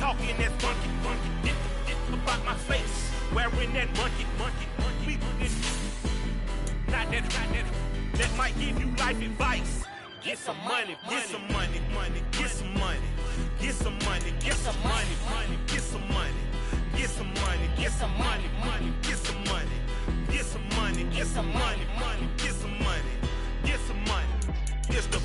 talking that funky, about my face. Wearing that monkey. Not that might give you life advice. Get some money, get some money, get some money, get some money, get some money, get some money, get some money, get some money, get some money, get some money, get some money, get some money, get some money. It's the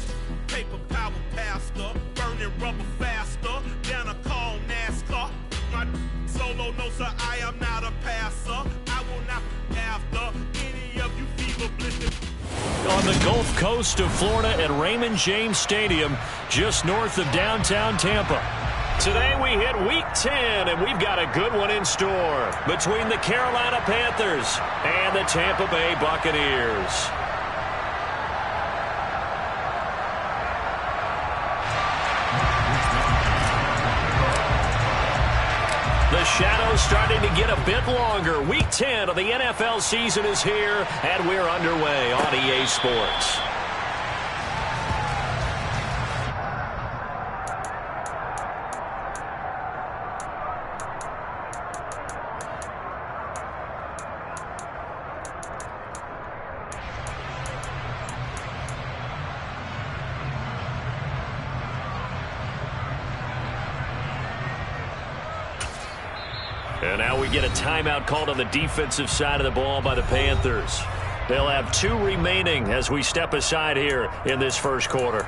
paper power pastor, burning rubber faster than a call NASCAR. My solo knows that I am not a passer. I will not after any of you fever blistered. On the Gulf Coast of Florida at Raymond James Stadium, just north of downtown Tampa. Today we hit Week 10, and we've got a good one in store between the Carolina Panthers and the Tampa Bay Buccaneers. The shadow's starting to get a bit longer. Week 10 of the NFL season is here, and we're underway on EA Sports. And now we get a timeout called on the defensive side of the ball by the Panthers. They'll have 2 remaining as we step aside here in this first quarter.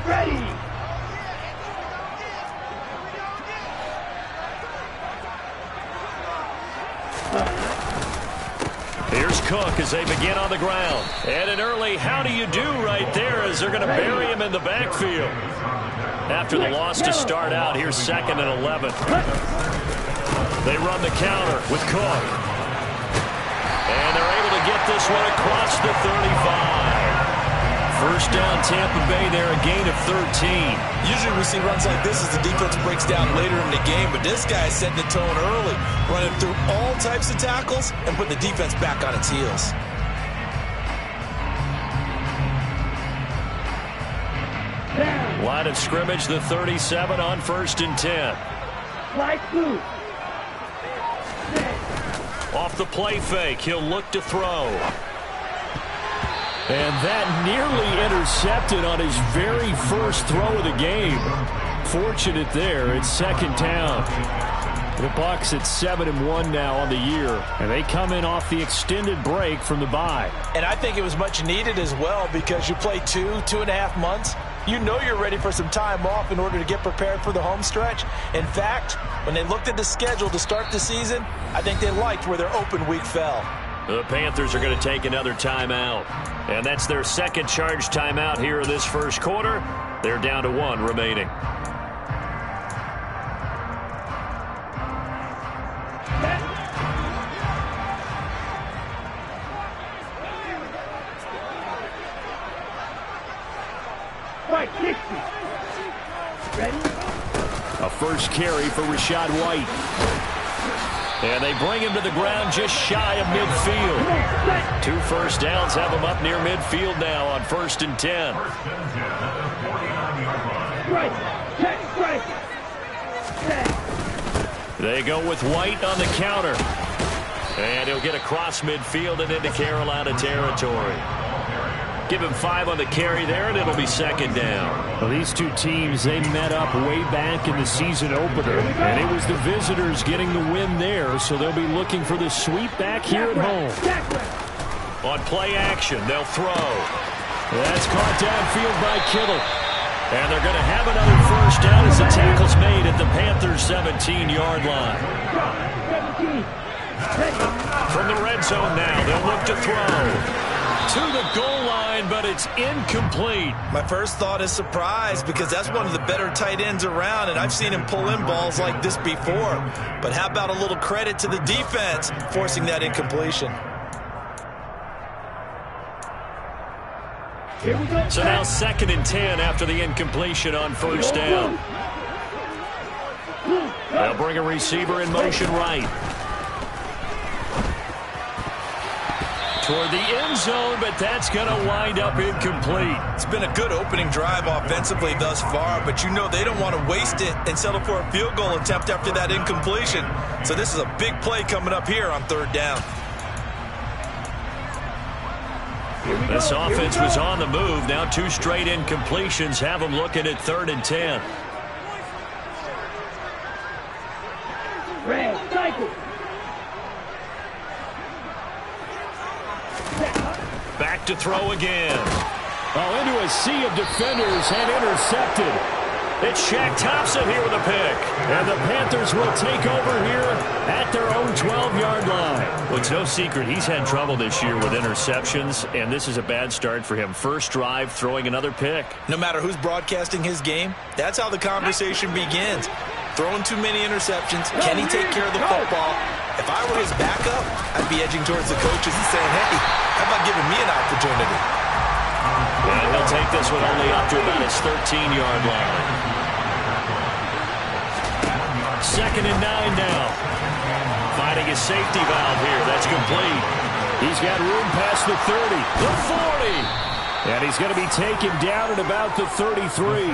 Ready. Here's Cook as they begin on the ground. And an early how do you do right there as they're going to bury him in the backfield. After the loss to start out, here's 2nd and 11. They run the counter with Cook. And they're able to get this one across the 35. First down, Tampa Bay there, a gain of 13. Usually we see runs like this as the defense breaks down later in the game, but this guy is setting the tone early, running through all types of tackles and putting the defense back on its heels. Line of scrimmage, the 37 on 1st and 10. Off the play fake, he'll look to throw. And that nearly intercepted on his very first throw of the game. Fortunate there, it's 2nd down. The Bucs at 7-1 now on the year, and they come in off the extended break from the bye. And I think it was much needed as well because you play 2.5 months. You know you're ready for some time off in order to get prepared for the home stretch. In fact, when they looked at the schedule to start the season, I think they liked where their open week fell. The Panthers are going to take another timeout. And that's their 2nd charge timeout here in this first quarter. They're down to 1 remaining. Right, 60. Ready? A first carry for Rachaad White. And they bring him to the ground just shy of midfield. 2 first downs have him up near midfield now on 1st and 10. Right, check, right. They go with White on the counter. And he'll get across midfield and into Carolina territory. Give him 5 on the carry there, and it'll be 2nd down. Well, these two teams, they met up way back in the season opener, and it was the visitors getting the win there, so they'll be looking for the sweep back here at home. On play action, they'll throw. That's caught downfield by Kittle. And they're going to have another first down as the tackle's made at the Panthers' 17-yard line. From the red zone now, they'll look to throw. To the goal line, but it's incomplete. My first thought is surprise, because that's one of the better tight ends around, and I've seen him pull in balls like this before. But how about a little credit to the defense forcing that incompletion? So now 2nd and 10 after the incompletion on 1st down. They'll bring a receiver in motion right. Toward the end zone, but that's going to wind up incomplete. It's been a good opening drive offensively thus far, but you know they don't want to waste it and settle for a field goal attempt after that incompletion. So this is a big play coming up here on 3rd down. This offense was on the move. Now 2 straight incompletions have them looking at 3rd and 10. Red, cycle. Back to throw again. Oh, into a sea of defenders and intercepted. It's Shaq Thompson here with a pick. And the Panthers will take over here at their own 12-yard line. Well, it's no secret he's had trouble this year with interceptions, and this is a bad start for him. First drive, throwing another pick. No matter who's broadcasting his game, that's how the conversation begins. Throwing too many interceptions. Can he take care of the football? If I were his backup, I'd be edging towards the coaches and saying, hey, how about giving me an opportunity? And he'll take this one only up to about his 13-yard line. 2nd and 9 now. Finding his safety valve here. That's complete. He's got room past the 30. The 40. And he's going to be taken down at about the 33.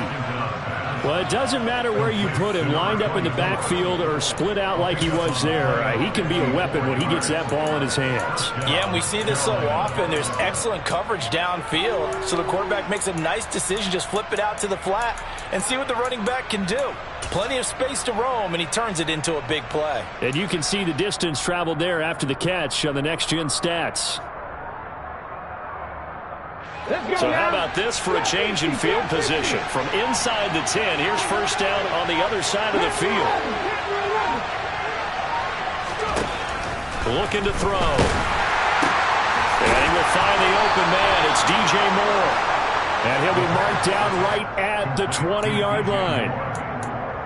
Well, it doesn't matter where you put him, lined up in the backfield or split out like he was there. He can be a weapon when he gets that ball in his hands. Yeah, and we see this so often. There's excellent coverage downfield, so the quarterback makes a nice decision. Just flip it out to the flat and see what the running back can do. Plenty of space to roam, and he turns it into a big play. And you can see the distance traveled there after the catch on the next-gen stats. So how about this for a change in field position? From inside the 10, here's first down on the other side of the field. Looking to throw. And he will find the open man. It's DJ Moore. And he'll be marked down right at the 20-yard line.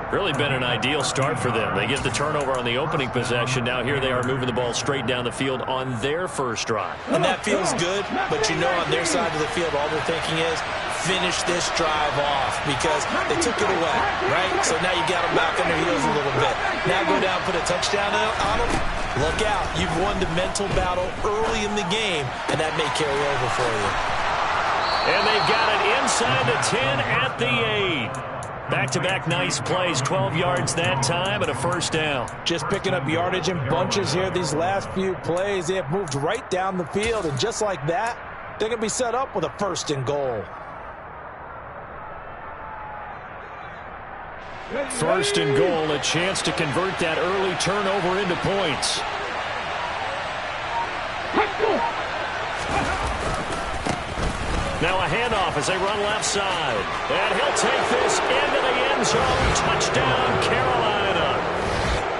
Really been an ideal start for them. They get the turnover on the opening possession. Now here they are moving the ball straight down the field on their first drive. And that feels good, but you know on their side of the field all they're thinking is finish this drive off because they took it away, right? So now you got them back on their heels a little bit. Now go down, put a touchdown on them. Look out. You've won the mental battle early in the game, and that may carry over for you. And they've got it inside the 10 at the 8. Back-to-back nice plays, 12 yards that time and a first down. Just picking up yardage in bunches here these last few plays. They have moved right down the field, and just like that, they're going to be set up with a 1st and goal. 1st and goal, a chance to convert that early turnover into points. Now a handoff as they run left side. And he'll take this into the end zone. Touchdown, Carolina.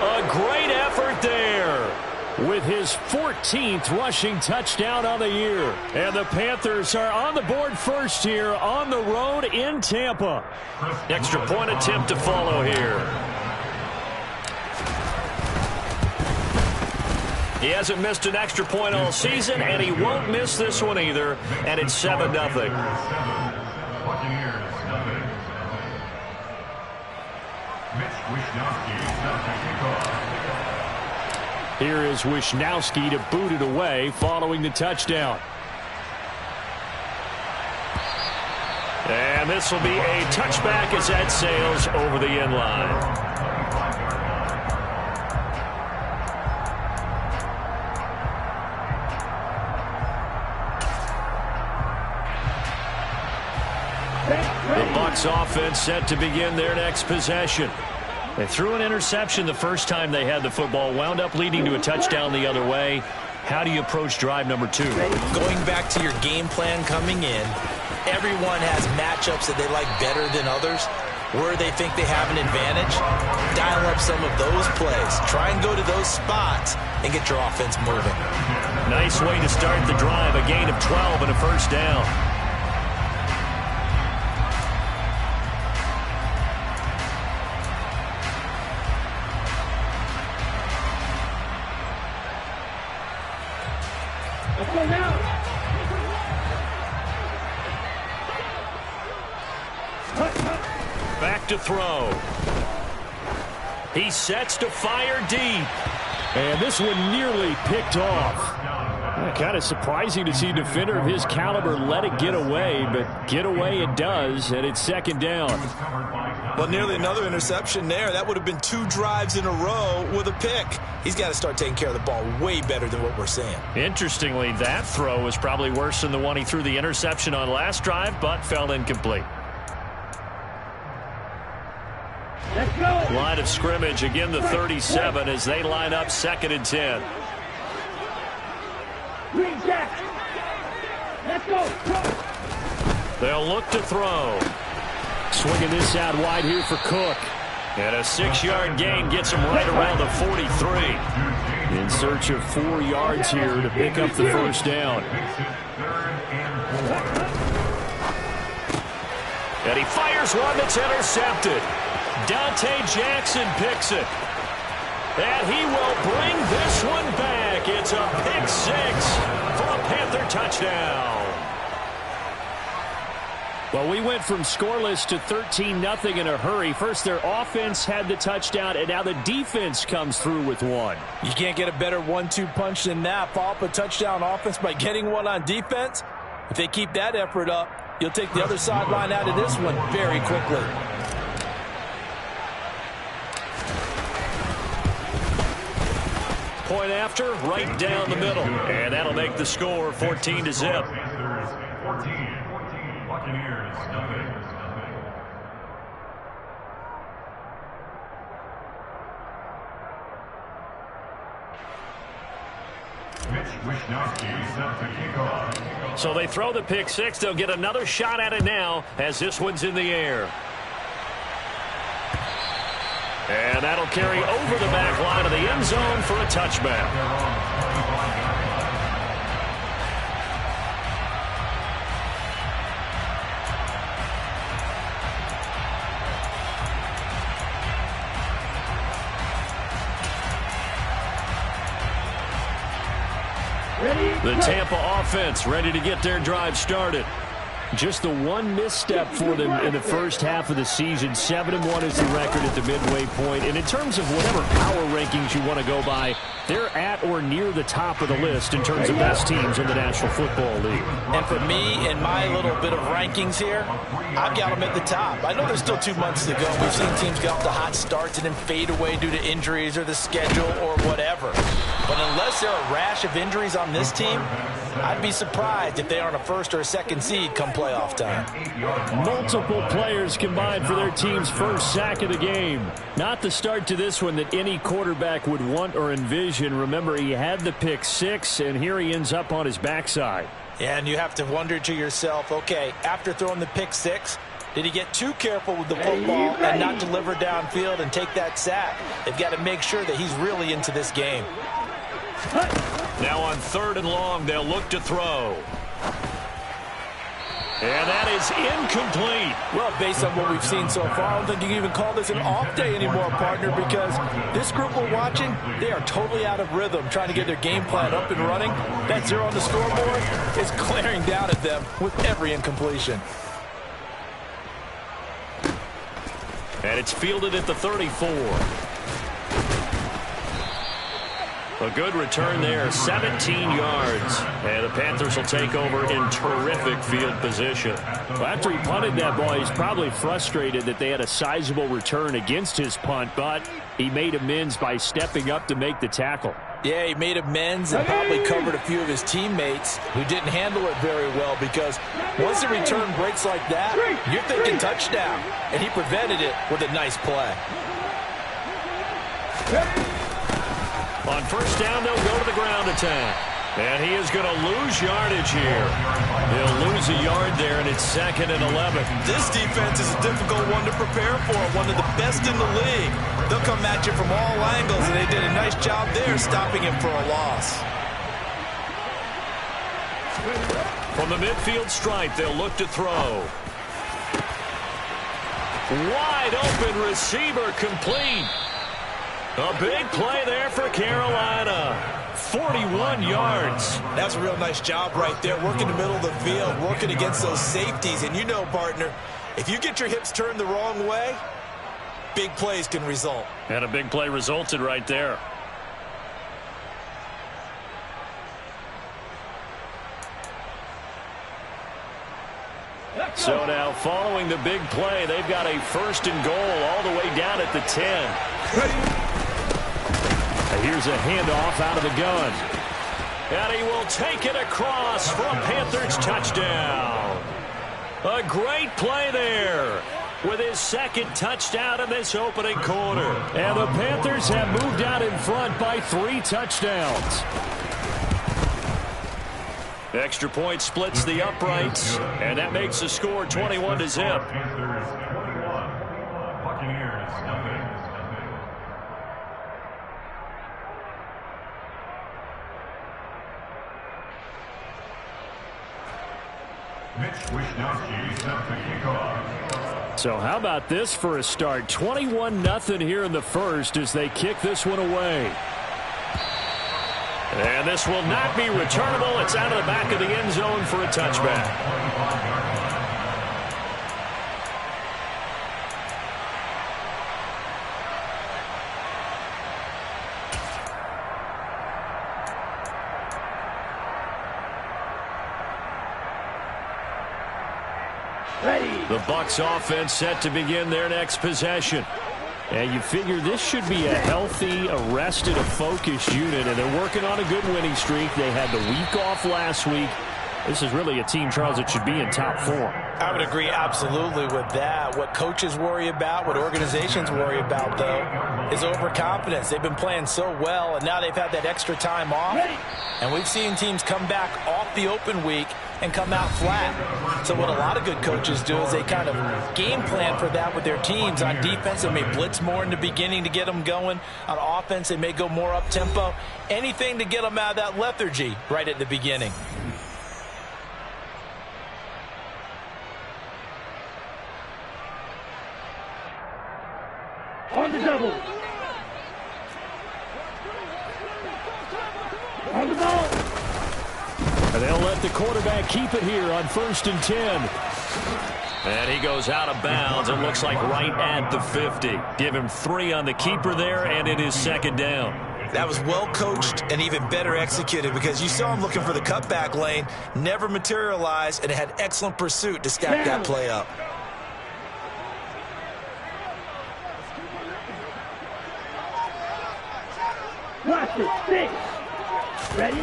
A great effort there. With his 14th rushing touchdown on the year. And the Panthers are on the board first here on the road in Tampa. Extra point attempt to follow here. He hasn't missed an extra point all season, and he won't miss this one either, and it's 7-0. Here is Wisnowski to boot it away following the touchdown. And this will be a touchback as that sails over the end line. The Bucs offense set to begin their next possession. They threw an interception the first time they had the football, wound up leading to a touchdown the other way. How do you approach drive number 2? Going back to your game plan coming in, everyone has matchups that they like better than others. Where they think they have an advantage, dial up some of those plays. Try and go to those spots and get your offense moving. Nice way to start the drive, a gain of 12 and a first down. Let's go now. Back to throw. He sets to fire deep. And this one nearly picked off. Kind of surprising to see a defender of his caliber let it get away, but get away it does, and it's second down. Well, nearly another interception there. That would have been 2 drives in a row with a pick. He's got to start taking care of the ball way better than what we're seeing. Interestingly, that throw was probably worse than the one he threw the interception on last drive, but fell incomplete. Let's go. Line of scrimmage, again the 37 as they line up 2nd and 10. Green Jack. Let's go. They'll look to throw. Swinging this out wide here for Cook. And a 6-yard gain gets him right around the 43. In search of 4 yards here to pick up the first down. And he fires one that's intercepted. Dante Jackson picks it. And he will bring this one back. It's a pick 6 for a Panther touchdown. Well, we went from scoreless to 13-0 in a hurry. First, their offense had the touchdown, and now the defense comes through with one. You can't get a better 1-2 punch than that. Follow up a touchdown offense by getting one on defense. If they keep that effort up, you'll take the other sideline out of this one very quickly. Point after, right down the middle. And that'll make the score 14-0. So they throw the pick 6. They'll get another shot at it now as this one's in the air. And that'll carry over the back line of the end zone for a touchback. The Tampa offense ready to get their drive started. Just the one misstep for them in the first half of the season. 7-1 is the record at the midway point. And in terms of whatever power rankings you want to go by, they're at or near the top of the list in terms of best teams in the National Football League. And for me, in my little bit of rankings here, I've got them at the top. I know there's still 2 months to go. We've seen teams get off to hot starts and then fade away due to injuries or the schedule or whatever. But unless there are a rash of injuries on this team, I'd be surprised if they aren't a 1st or a 2nd seed come playoff time. Multiple players combined for their team's first sack of the game. Not the start to this one that any quarterback would want or envision. Remember, he had the pick 6, and here he ends up on his backside. And you have to wonder to yourself, okay, after throwing the pick 6, did he get too careful with the football and not deliver downfield and take that sack? They've got to make sure that he's really into this game. Now on 3rd and long, they'll look to throw. And that is incomplete. Well, based on what we've seen so far, I don't think you can even call this an off day anymore, partner, because this group we're watching, they are totally out of rhythm, trying to get their game plan up and running. That 0 on the scoreboard is glaring down at them with every incompletion. And it's fielded at the 34. A good return there, 17 yards. And the Panthers will take over in terrific field position. Well, after he punted that ball, he's probably frustrated that they had a sizable return against his punt, but he made amends by stepping up to make the tackle. Yeah, he made amends and probably covered a few of his teammates who didn't handle it very well, because once the return breaks like that, you're thinking touchdown. And he prevented it with a nice play. On first down, they'll go to the ground attack. And he is going to lose yardage here. He'll lose a yard there, and it's 2nd and 11. This defense is a difficult one to prepare for, one of the best in the league. They'll come at you from all angles, and they did a nice job there stopping him for a loss. From the midfield stripe, they'll look to throw. Wide open receiver, complete. A big play there for Carolina. 41 yards. That's a real nice job right there, working the middle of the field, working against those safeties. And you know, partner, if you get your hips turned the wrong way, big plays can result. And a big play resulted right there. So now, following the big play, they've got a 1st and goal all the way down at the 10. Here's a handoff out of the gun. And he will take it across for a Panthers touchdown. A great play there with his 2nd touchdown in this opening quarter. And the Panthers have moved out in front by 3 touchdowns. Extra point splits the uprights, and that makes the score 21-0. So how about this for a start? 21-0 here in the first as they kick this one away. And this will not be returnable. It's out of the back of the end zone for a touchback. The Bucs offense set to begin their next possession. And you figure this should be a healthy, arrested, a focused unit, and they're working on a good winning streak. They had the week off last week. This is really a team, Charles, that should be in top form. I would agree absolutely with that. What coaches worry about, what organizations worry about, though, is overconfidence. They've been playing so well, and now they've had that extra time off. And we've seen teams come back off the open week and come out flat. So what a lot of good coaches do is they kind of game plan for that with their teams. On defense, they may blitz more in the beginning to get them going. On offense, they may go more up-tempo. Anything to get them out of that lethargy right at the beginning. On the double. On the ball. And they'll let the quarterback keep it here on 1st and 10. And he goes out of bounds. It looks like right at the 50. Give him 3 on the keeper there, and it is 2nd down. That was well coached and even better executed, because you saw him looking for the cutback lane, never materialized, and had excellent pursuit to stack that play up. Watch it. 6. Ready?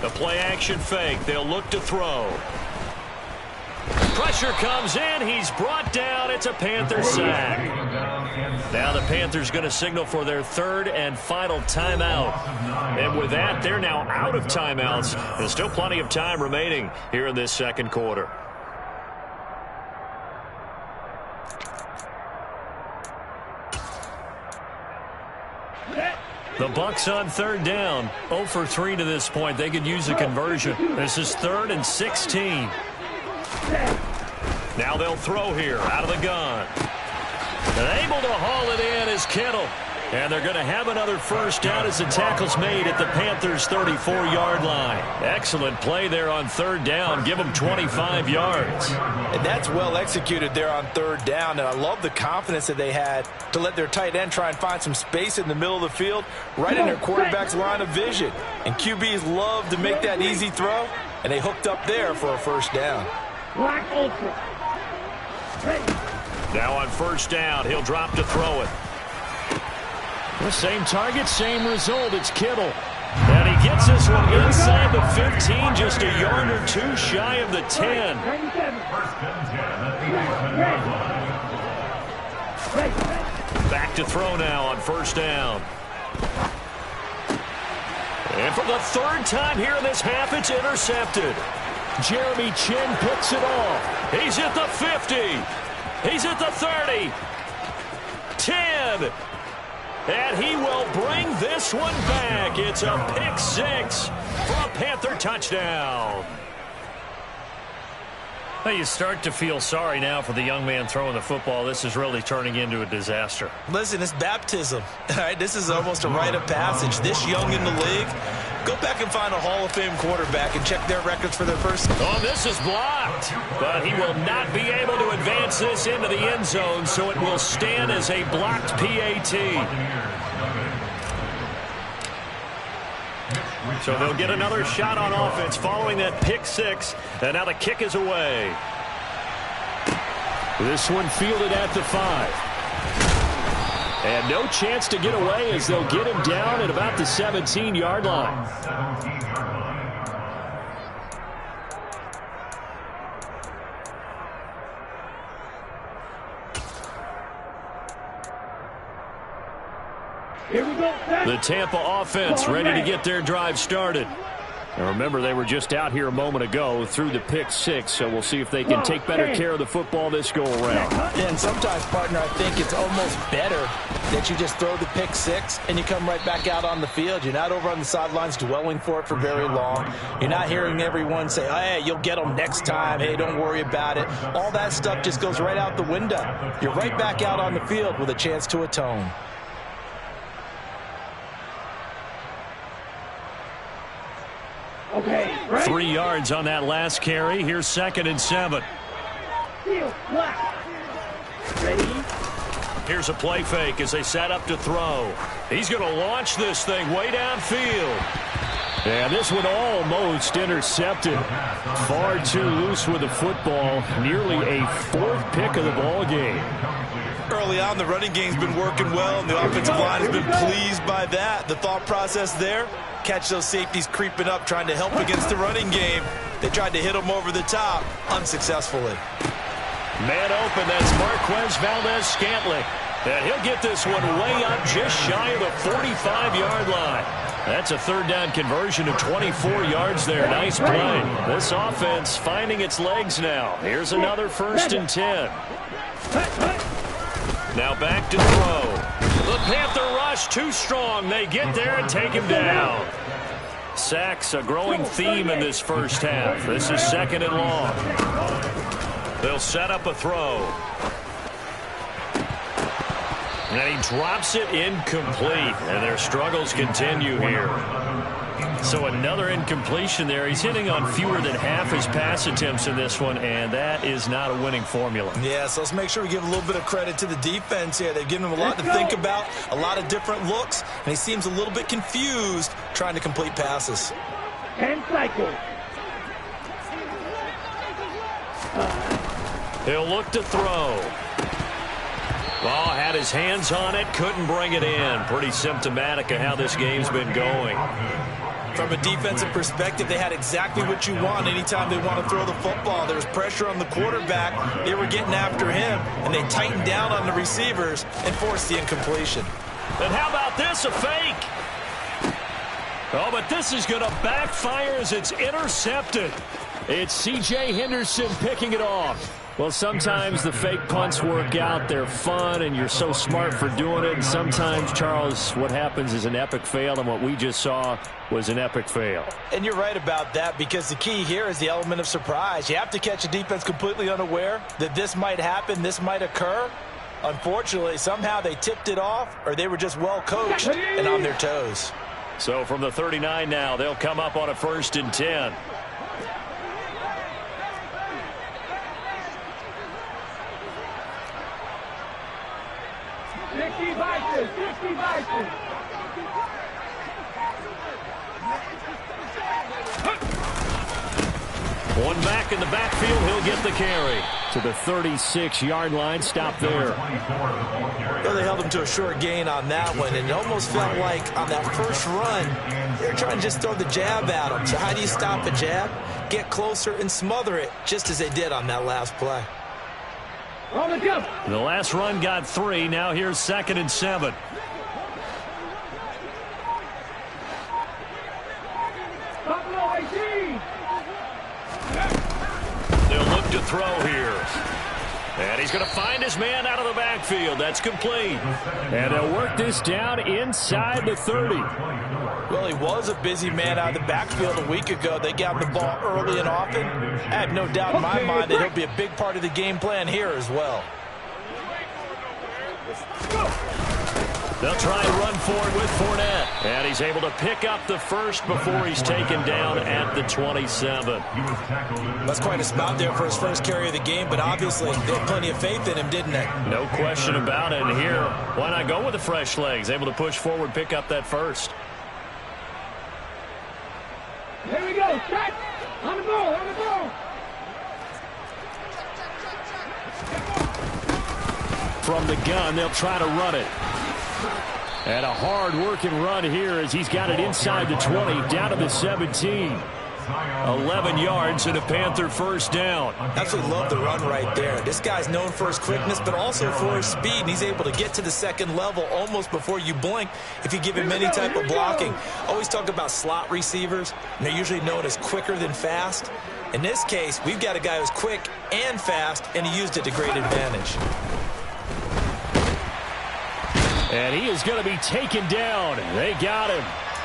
The play action fake. They'll look to throw. Pressure comes in. He's brought down. It's a Panther sack. Now the Panthers going to signal for their 3rd and final timeout. And with that, they're now out of timeouts. There's still plenty of time remaining here in this 2nd quarter. The Bucs on 3rd down. 0 for 3 to this point. They could use a conversion. This is 3rd and 16. Now they'll throw here out of the gun. And able to haul it in is Kittle. And they're going to have another first down as the tackle's made at the Panthers' 34-yard line. Excellent play there on third down. Give them 25 yards. And that's well executed there on third down. And I love the confidence that they had to let their tight end try and find some space in the middle of the field, right in their quarterback's line of vision. And QBs love to make that easy throw, and they hooked up there for a first down. Now on first down, he'll drop to throw it. The same target, same result. It's Kittle. And he gets this one inside the 15, just a yard or two shy of the 10. Back to throw now on first down. And for the third time here in this half, it's intercepted. Jeremy Chin picks it off. He's at the 50. He's at the 30. 10. And he will bring this one back. It's a pick six for a Panther touchdown. Well, you start to feel sorry now for the young man throwing the football. This is really turning into a disaster. Listen, it's baptism. All right, this is almost a rite of passage. This young in the league, go back and find a Hall of Fame quarterback and check their records for their first. Oh, this is blocked. But he will not be able to advance this into the end zone, so it will stand as a blocked PAT. So they'll get another shot on offense following that pick six. And now the kick is away. This one fielded at the 5. And no chance to get away as they'll get him down at about the 17-yard line. Here we go. The Tampa offense ready to get their drive started. And remember, they were just out here a moment ago through the pick six, so we'll see if they can take better care of the football this go-around. Yeah, and sometimes, partner, I think it's almost better that you just throw the pick six and you come right back out on the field. You're not over on the sidelines dwelling for it for very long. You're not hearing everyone say, oh, hey, you'll get them next time. Hey, don't worry about it. All that stuff just goes right out the window. You're right back out on the field with a chance to atone. Okay, right. 3 yards on that last carry. Here's 2nd and 7. Ready? Here's a play fake as they set up to throw. He's going to launch this thing way downfield. And this one almost intercepted. Far too loose with the football. Nearly a 4th pick of the ball game. Early on, the running game's been working well, and the offensive line has been pleased by that. The thought process there, catch those safeties creeping up, trying to help against the running game. They tried to hit them over the top, unsuccessfully. Man open, that's Marquez Valdez-Scantling. And he'll get this one way up just shy of the 45-yard line. That's a third down conversion of 24 yards there. Nice play. This offense finding its legs now. Here's another 1st and 10. Now back to throw. The Panther rush too strong. They get there and take him down. Sacks a growing theme in this first half. This is 2nd and long. They'll set up a throw. And he drops it incomplete. And their struggles continue here. So another incompletion there. He's hitting on fewer than half his pass attempts in this one, and that is not a winning formula. Yeah, so let's make sure we give a little bit of credit to the defense here. They've given him a lot to think about, a lot of different looks, and he seems a little bit confused trying to complete passes. 10 cycles. He'll look to throw. Well, had his hands on it, couldn't bring it in. Pretty symptomatic of how this game's been going. From a defensive perspective, they had exactly what you want anytime they want to throw the football. There was pressure on the quarterback. They were getting after him, and they tightened down on the receivers and forced the incompletion. And how about this, a fake? Oh, but this is going to backfire as it's intercepted. It's C.J. Henderson picking it off. Well, sometimes the fake punts work out. They're fun, and you're so smart for doing it. And sometimes, Charles, what happens is an epic fail, and what we just saw was an epic fail. And you're right about that, because the key here is the element of surprise. You have to catch a defense completely unaware that this might happen, this might occur. Unfortunately, somehow they tipped it off, or they were just well coached and on their toes. So from the 39 now, they'll come up on a 1st and 10. One back in the backfield, he'll get the carry. To the 36-yard line, stop there. Well, they held him to a short gain on that one, and it almost felt like on that first run, they were trying to just throw the jab at him. So how do you stop a jab? Get closer and smother it, just as they did on that last play. The last run got 3. Now here's 2nd and 7. They'll look to throw here. And he's going to find his man out of the backfield. That's complete. And they'll work this down inside the 30. Well, he was a busy man out of the backfield a week ago. They got him the ball early and often. I have no doubt in my mind that he'll be a big part of the game plan here as well. They'll try and run forward with Fournette. And he's able to pick up the first before he's taken down at the 27. That's quite a spot there for his first carry of the game, but obviously they had plenty of faith in him, didn't they? No question about it. And here, why not go with the fresh legs? Able to push forward, pick up that first. Here we go. Track. On the ball. On the ball. From the gun, they'll try to run it. And a hard-working run here as he's got it inside the 20, down to the 17. 11 yards and a Panther first down. Absolutely love the run right there. This guy's known for his quickness, but also for his speed. And he's able to get to the second level almost before you blink if you give him any type of blocking. Always talk about slot receivers, and they're usually known as quicker than fast. In this case, we've got a guy who's quick and fast, and he used it to great advantage. And he is going to be taken down. They got him,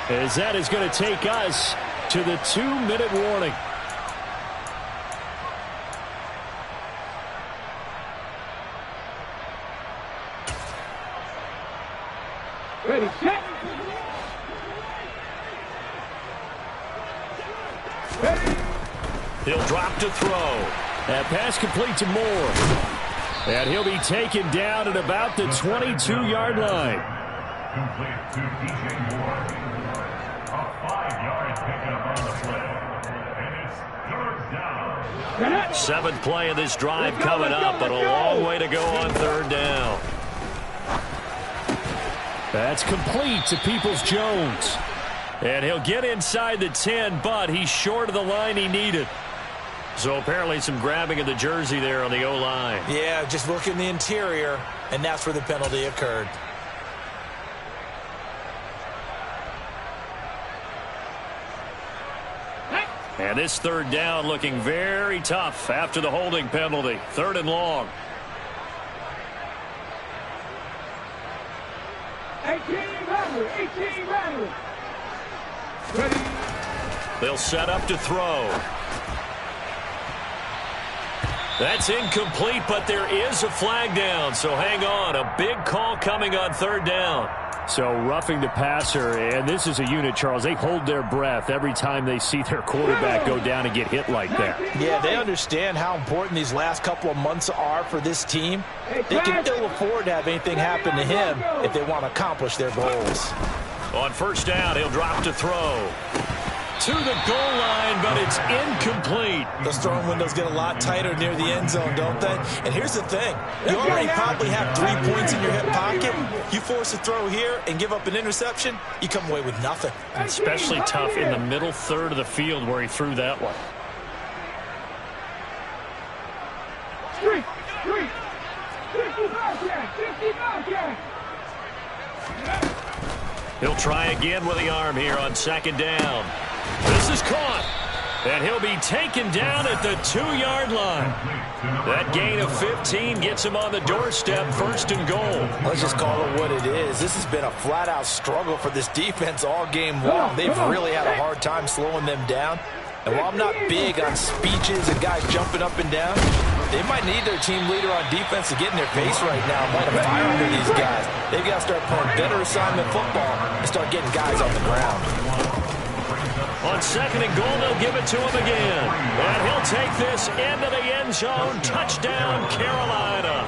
as that is going to take us to the 2-minute warning. Ready, set. Ready. He'll drop to throw. That pass complete to Moore. And he'll be taken down at about the 22-yard line. Complete to DJ Moore. A 5-yard pickup on the play. And it's 3rd down. 7th play of this drive coming up, but a long way to go on 3rd down. That's complete to Peoples-Jones. And he'll get inside the 10, but he's short of the line he needed. So apparently some grabbing of the jersey there on the O-line. Yeah, just working the interior, and that's where the penalty occurred. And this 3rd down looking very tough after the holding penalty. 3rd and long. 18 rattle. Ready. They'll set up to throw. That's incomplete, but there is a flag down, so hang on. A big call coming on 3rd down. So roughing the passer, and this is a unit, Charles. They hold their breath every time they see their quarterback go down and get hit like that. Yeah, they understand how important these last couple of months are for this team. They can ill afford to have anything happen to him if they want to accomplish their goals. On 1st down, he'll drop to throw. To the goal line, but it's incomplete. Those throwing windows get a lot tighter near the end zone, don't they? And here's the thing. You already probably have 3 points in your hip pocket. You force a throw here and give up an interception, you come away with nothing. Especially tough in the middle 3rd of the field where he threw that one. Street. 50 Bobcat. He'll try again with the arm here on 2nd down. This is caught. And he'll be taken down at the 2-yard line. That gain of 15 gets him on the doorstep, 1st and goal. Let's just call it what it is. This has been a flat-out struggle for this defense all game long. They've really had a hard time slowing them down. And while I'm not big on speeches and guys jumping up and down, They might need their team leader on defense to get in their face right now and light a fire under these guys. They've got to start playing better assignment football and start getting guys on the ground. On 2nd and goal, they'll give it to him again. And he'll take this into the end zone. Touchdown, Carolina.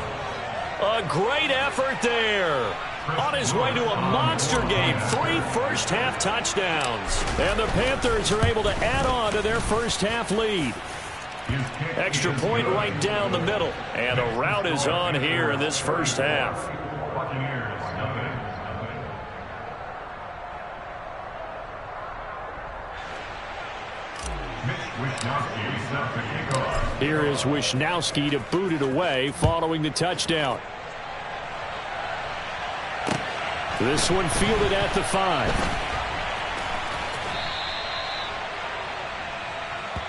A great effort there. On his way to a monster game, 3 first-half touchdowns. And the Panthers are able to add on to their first-half lead. Extra point right down the middle. And a rout is on here in this first half. Here is Wisnowski to boot it away following the touchdown. This one fielded at the 5.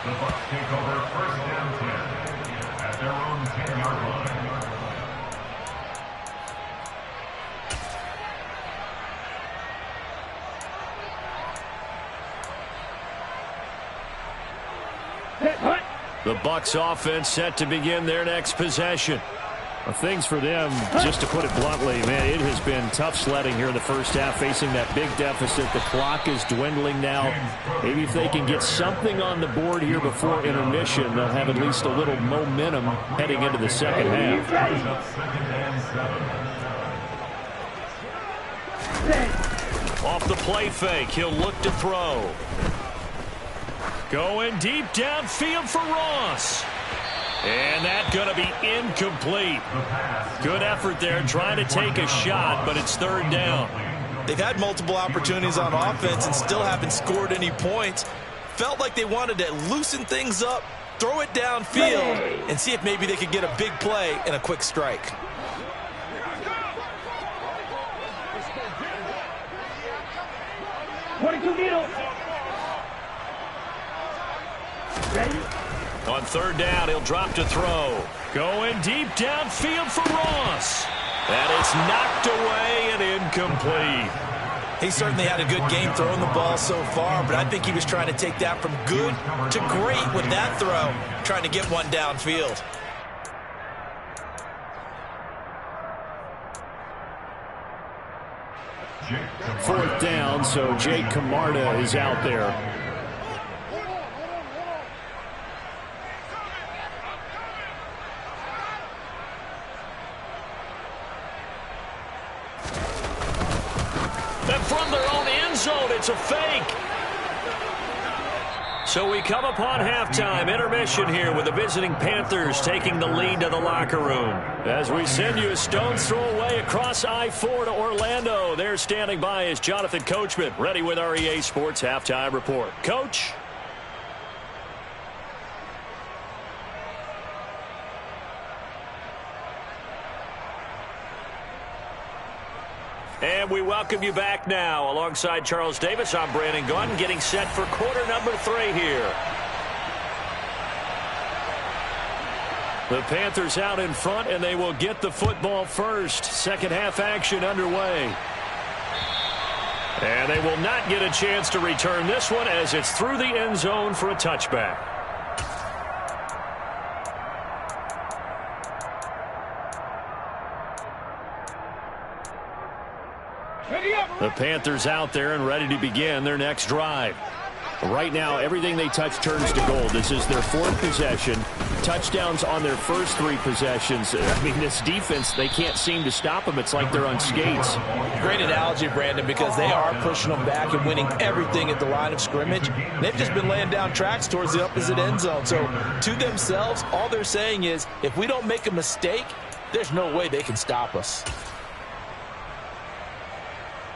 The Bucs take over first down 10 at their own 10-yard line. The Bucs offense set to begin their next possession. Well, things for them, just to put it bluntly, man, it has been tough sledding here in the first half, facing that big deficit. The clock is dwindling now. Maybe if they can get something on the board here before intermission, they'll have at least a little momentum heading into the second half. Off the play fake, he'll look to throw. Going deep downfield for Ross. And that's going to be incomplete. Good effort there trying to take a shot, but it's 3rd down. They've had multiple opportunities on offense and still haven't scored any points. Felt like they wanted to loosen things up, throw it downfield, and see if maybe they could get a big play and a quick strike. On 3rd down, he'll drop to throw. Going deep downfield for Ross. And it's knocked away and incomplete. He certainly had a good game throwing the ball so far, but I think he was trying to take that from good to great with that throw, trying to get one downfield. Fourth down, so Jake Camarda is out there. And from their own end zone, it's a fake. So we come upon halftime, intermission here with the visiting Panthers taking the lead to the locker room. As we send you a stone's throw away across I-4 to Orlando. There standing by is Jonathan Coachman, ready with our EA Sports Halftime Report. Coach? And we welcome you back now. Alongside Charles Davis, I'm Brandon Gunn, getting set for quarter number 3 here. The Panthers out in front, and they will get the football first. Second half action underway. And they will not get a chance to return this one as it's through the end zone for a touchback. The Panthers out there and ready to begin their next drive. Right now, everything they touch turns to gold. This is their 4th possession. Touchdowns on their first 3 possessions. I mean, this defense, they can't seem to stop them. It's like they're on skates. Great analogy, Brandon, because they are pushing them back and winning everything at the line of scrimmage. They've just been laying down tracks towards the opposite end zone. So, to themselves, all they're saying is, if we don't make a mistake, there's no way they can stop us.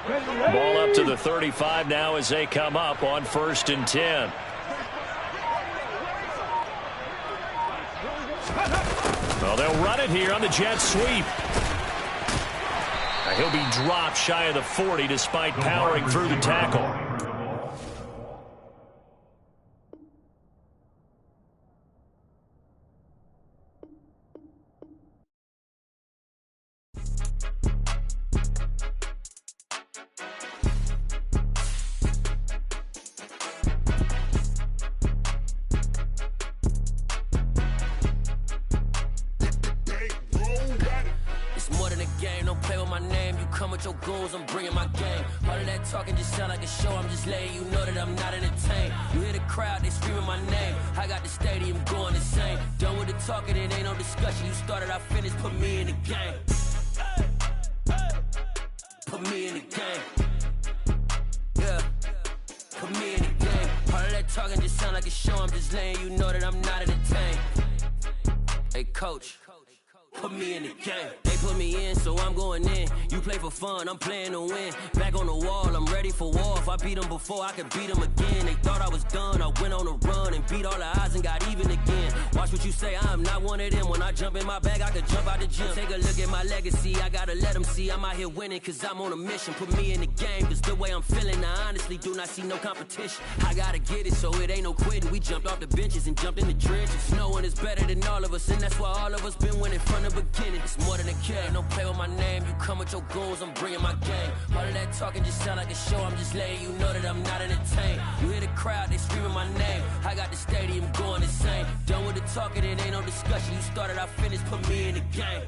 Ball up to the 35 now as they come up on 1st and 10. Well, they'll run it here on the jet sweep. He'll be dropped shy of the 40 despite powering through the tackle. the game, don't play with my name. You come with your goons, I'm bringing my game. All of that talking just sound like a show, I'm just letting you know that I'm not entertained. You hear the crowd, they screaming my name. I got the stadium going insane. Done with the talking, it ain't no discussion. You started, I finished, put me in the game. Put me in the game. Yeah, put me in the game. All of that talking just sound like a show, I'm just letting you know that I'm not entertained. Hey, coach, put me in the game. They put me in, so I'm going in. You play for fun, I'm playing to win. Back on the wall, I'm ready for war. If I beat them before, I could beat them again. They thought I was done, I went on a run and beat all the odds and got even again. Watch what you say, I'm not one of them. When I jump in my bag, I could jump out the gym. Take a look at my legacy, I gotta let them see I'm out here winning, cause I'm on a mission. Put me in the game, cause the way I'm feeling, I honestly do not see no competition. I gotta get it, so it ain't no quitting. We jumped off the benches and jumped in the trenches. No one is better than all of us, and that's why all of us been winning from the beginning. It's more than a game, don't play with my name. You come with your goons, I'm bringing my game. All of that talking just sound like a show, I'm just letting you know that I'm not entertained. You hear the crowd, they screaming my name. I got the stadium going insane. Done with the talking, it ain't no discussion. You started, I finished, put me in the game.